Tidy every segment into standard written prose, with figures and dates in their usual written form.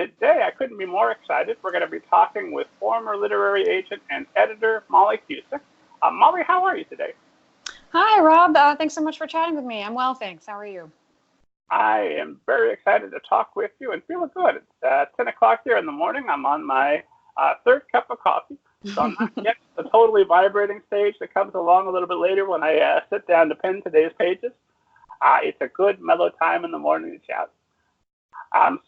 today I couldn't be more excited. We're going to be talking with former literary agent and editor Molly Cusick. Molly, how are you today? Hi, Rob. Thanks so much for chatting with me. I'm well, thanks. How are you? I am very excited to talk with you and feeling good. It's 10 o'clock here in the morning. I'm on my third cup of coffee, so I'm not yet the totally vibrating stage that comes along a little bit later when I sit down to pen today's pages. It's a good, mellow time in the morning to chat.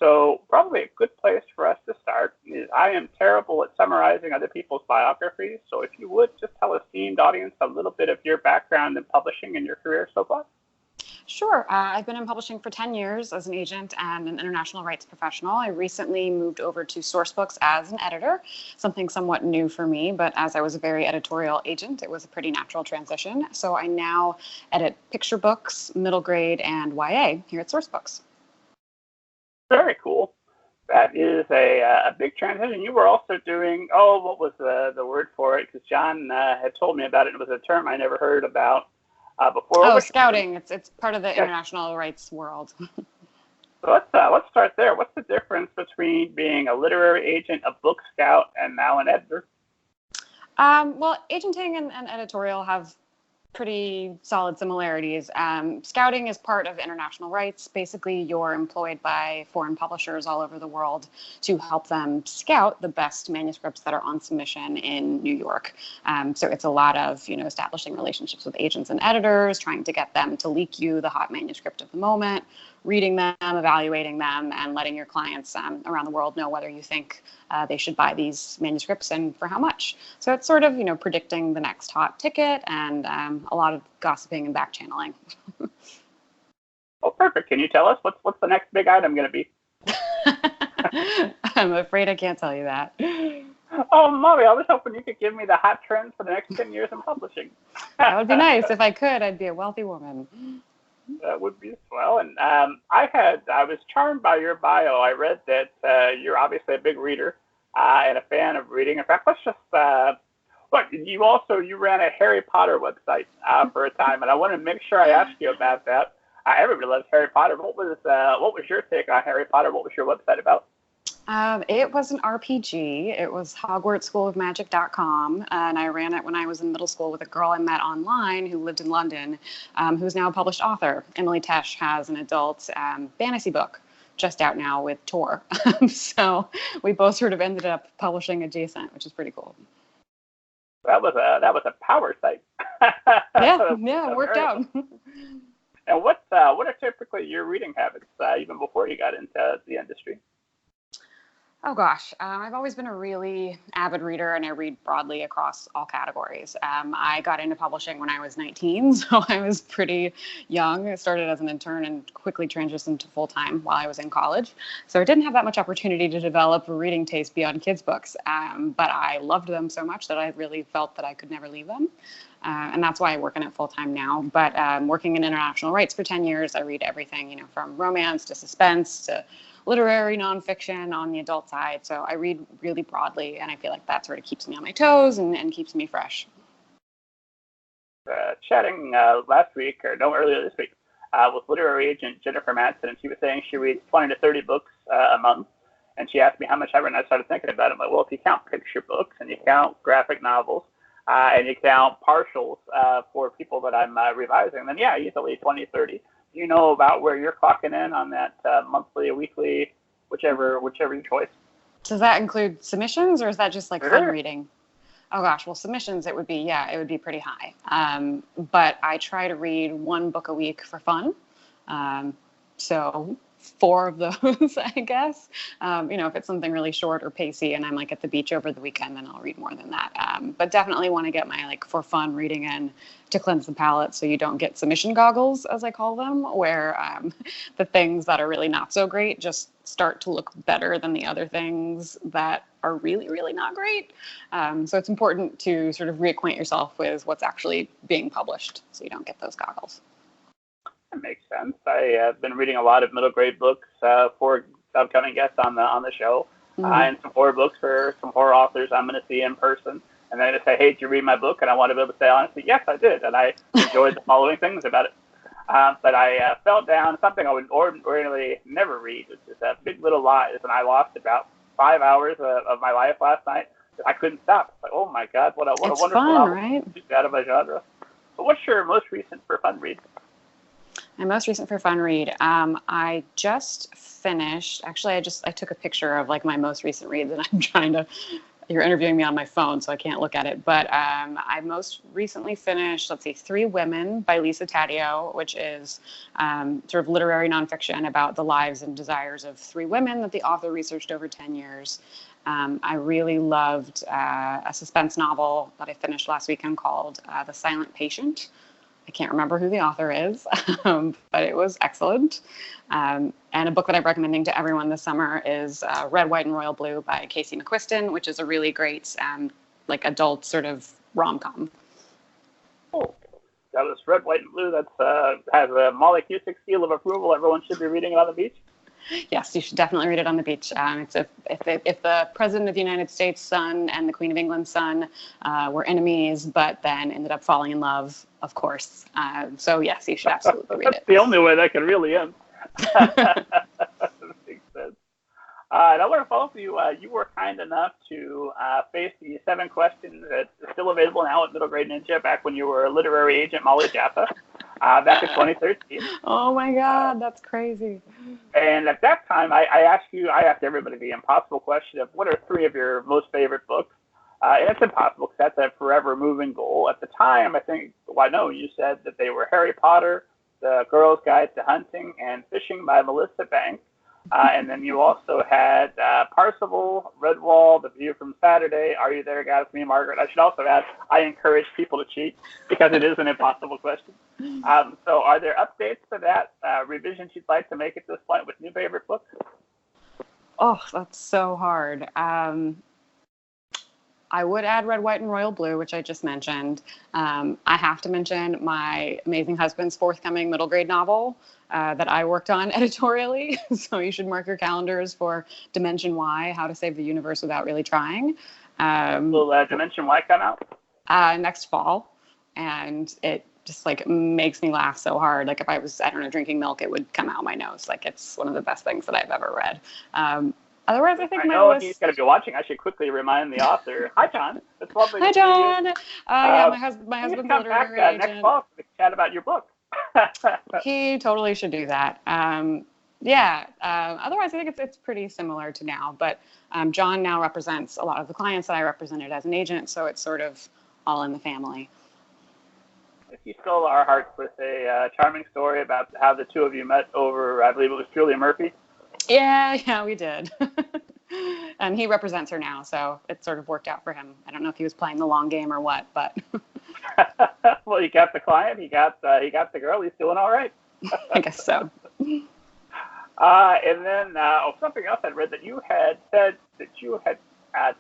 So probably a good place for us to start is I am terrible at summarizing other people's biographies, so if you would just tell a esteemed audience a little bit of your background in publishing and your career so far. Sure. I've been in publishing for 10 years as an agent and an international rights professional. I recently moved over to Sourcebooks as an editor, something somewhat new for me, but as I was a very editorial agent, it was a pretty natural transition. So I now edit picture books, middle grade, and YA here at Sourcebooks. Very cool. That is a big transition. You were also doing, what was the word for it? Because John had told me about it. It was a term I never heard about before. Oh, scouting. It's part of the international rights world. So let's start there. What's the difference between being a literary agent, a book scout, and now an editor? Well, agenting and editorial have pretty solid similarities. Scouting is part of international rights. Basically, you're employed by foreign publishers all over the world to help them scout the best manuscripts that are on submission in New York. So it's a lot of, establishing relationships with agents and editors, trying to get them to leak you the hot manuscript of the moment, reading them, evaluating them, and letting your clients around the world know whether you think they should buy these manuscripts and for how much. So it's sort of, predicting the next hot ticket and a lot of gossiping and back channeling. Oh, perfect. Can you tell us what's the next big item going to be? I'm afraid I can't tell you that. Oh, Molly, I was hoping you could give me the hot trends for the next 10 years in publishing. That would be nice. If I could, I'd be a wealthy woman. That would be swell. And I was charmed by your bio. I read that you're obviously a big reader and a fan of reading. In fact, let's just you ran a Harry Potter website for a time, and I want to make sure I ask you about that. Everybody loves Harry Potter. What was your take on Harry Potter? What was your website about? It was an RPG. It was HogwartsSchoolOfMagic.com, and I ran it when I was in middle school with a girl I met online who lived in London, who's now a published author. Emily Tesh has an adult fantasy book just out now with Tor. So we both sort of ended up publishing adjacent, which is pretty cool. That was a power site. Yeah, it worked out. And what are typically your reading habits, even before you got into the industry? Oh gosh, I've always been a really avid reader, and I read broadly across all categories. I got into publishing when I was 19, so I was pretty young. I started as an intern and quickly transitioned to full-time while I was in college. So I didn't have that much opportunity to develop a reading taste beyond kids' books, but I loved them so much that I really felt that I could never leave them. And that's why I work in it full-time now. But working in international rights for 10 years, I read everything, from romance to suspense to literary nonfiction on the adult side. So I read really broadly, and I feel like that sort of keeps me on my toes and keeps me fresh. Chatting earlier this week with literary agent Jennifer Madsen, and she was saying she reads 20 to 30 books a month. And she asked me how much I read, and I started thinking about it. I'm like, well, if you count picture books and you count graphic novels and you count partials for people that I'm revising, then yeah, easily 20, 30. Do you know about where you're clocking in on that monthly, weekly, whichever your choice? Does that include submissions, or is that just like fun reading? Oh gosh, well, submissions, it would be pretty high. But I try to read one book a week for fun. So 4 of those, I guess. If it's something really short or pacey and I'm like at the beach over the weekend, then I'll read more than that. But definitely want to get my for fun reading in to cleanse the palate, so you don't get submission goggles, as I call them, where the things that are really not so great just start to look better than the other things that are really, really not great. So it's important to sort of reacquaint yourself with what's actually being published so you don't get those goggles. That makes sense. I have been reading a lot of middle grade books for upcoming guests on the show, and some horror books for some horror authors I'm going to see in person. And then I just say, hey, did you read my book? And I want to be able to say honestly, yes, I did, and I enjoyed the following things about it. But I fell down something I would ordinarily never read, which is Big Little Lies, and I lost about 5 hours of my life last night. I couldn't stop. It's like, oh my God, what a wonderful fun, novel. right? Out of a genre. So what's your most recent for fun read? My most recent for fun read. I just finished. Actually, I took a picture of like my most recent reads, and I'm trying to. You're interviewing me on my phone, so I can't look at it. But I most recently finished, let's see, 3 Women by Lisa Taddeo, which is sort of literary nonfiction about the lives and desires of 3 women that the author researched over 10 years. I really loved a suspense novel that I finished last weekend called The Silent Patient. I can't remember who the author is, but it was excellent. And a book that I'm recommending to everyone this summer is Red, White, and Royal Blue by Casey McQuiston, which is a really great, like adult sort of rom-com. Oh, that was Red, White, and Blue. That has a Molly Cusick seal of approval. Everyone should be reading it on the beach. Yes, you should definitely read it on the beach. It's if the President of the United States' son and the Queen of England's son were enemies, but then ended up falling in love, of course. So yes, you should absolutely read it. That's the only way that can really end. Makes sense. And I want to follow up with you. You were kind enough to face the 7 questions that's still available now at Middle Grade Ninja back when you were literary agent Molly Jaffa. Back in 2013. Oh my God, that's crazy. And at that time, I asked everybody the impossible question of what are 3 of your most favorite books? And it's impossible because that's a forever moving goal. At the time, you said that they were Harry Potter, The Girl's Guide to Hunting, and Fishing by Melissa Banks. And then you also had Parsifal, Redwall, The View from Saturday, Are You There, God, It's Me, Margaret. I should also add, I encourage people to cheat because it is an impossible question. So are there updates to that, revisions you'd like to make at this point with new favorite books? Oh, that's so hard. I would add Red, White, and Royal Blue, which I just mentioned. I have to mention my amazing husband's forthcoming middle grade novel that I worked on editorially. So you should mark your calendars for Dimension Y, How to Save the Universe Without Really Trying. Will Dimension Y come out? Next fall. And it just like makes me laugh so hard. Like if I was, drinking milk, it would come out my nose. Like it's one of the best things that I've ever read. Otherwise, I think my list... he's going to be watching. I should quickly remind the author. Hi, John. It's lovely Hi, to see John. you. My husband's a literary agent. Next fall to chat about your book. He totally should do that. Otherwise, I think it's pretty similar to now. But John now represents a lot of the clients that I represented as an agent, so it's sort of all in the family. You stole our hearts with a charming story about how the 2 of you met over, I believe it was Julia Murphy. Yeah, we did. And he represents her now, so it sort of worked out for him. I don't know if he was playing the long game or what, but... Well, he got the client, he got the girl, he's doing all right. I guess so. And then something else I'd read that you had said that you had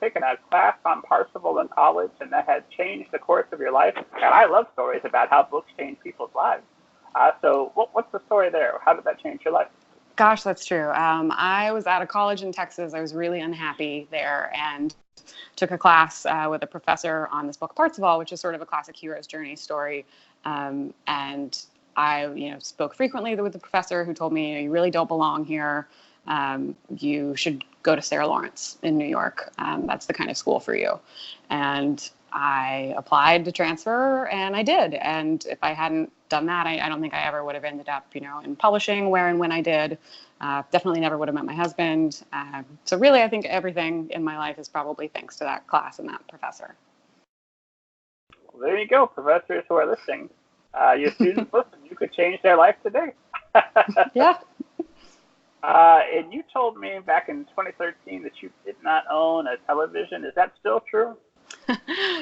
taken a class on Parsifal in college, and that had changed the course of your life. And I love stories about how books change people's lives. So what's the story there? How did that change your life? Gosh, that's true. I was at a college in Texas. I was really unhappy there and took a class with a professor on this book, Parsifal, which is sort of a classic hero's journey story. And I, spoke frequently with the professor who told me, you really don't belong here. You should go to Sarah Lawrence in New York. That's the kind of school for you. And I applied to transfer, and I did. And if I hadn't done that, I don't think I ever would have ended up, in publishing where and when I did. Definitely never would have met my husband. So really, I think everything in my life is probably thanks to that class and that professor. Well, there you go, professors who are listening. Your students, listen, you could change their life today. Yeah. And you told me back in 2013 that you did not own a television. Is that still true?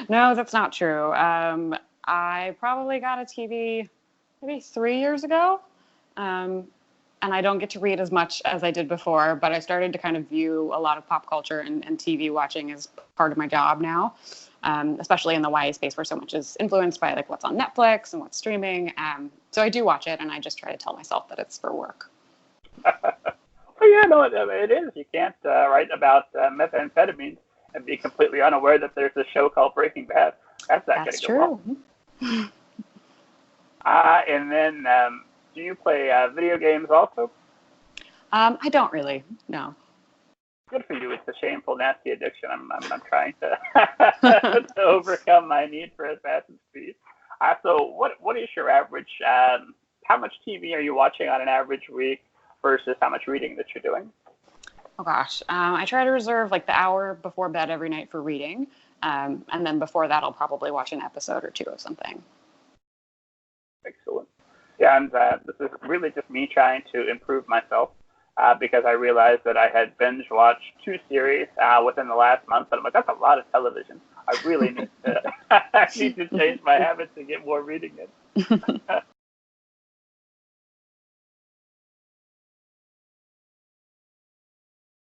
No, that's not true. I probably got a TV maybe 3 years ago. And I don't get to read as much as I did before, but I started to kind of view a lot of pop culture and TV watching as part of my job now, especially in the YA space where so much is influenced by like what's on Netflix and what's streaming. So I do watch it, and I just try to tell myself that it's for work. Well, yeah, no, it is. You can't write about methamphetamine and be completely unaware that there's a show called Breaking Bad. That's not going to go well. That's true. And then Do you play video games also? I don't really, no. Good for you. It's a shameful, nasty addiction. I'm trying to to overcome my need for Assassin's Creed. So what is your average? How much TV are you watching on an average week versus how much reading that you're doing? Oh gosh, I try to reserve like the hour before bed every night for reading, and then before that I'll probably watch an episode or two of something. Excellent. Yeah, and this is really just me trying to improve myself. Because I realized that I had binge watched 2 series within the last month, and I'm like, that's a lot of television. I really need to I need to change my habits and get more reading in.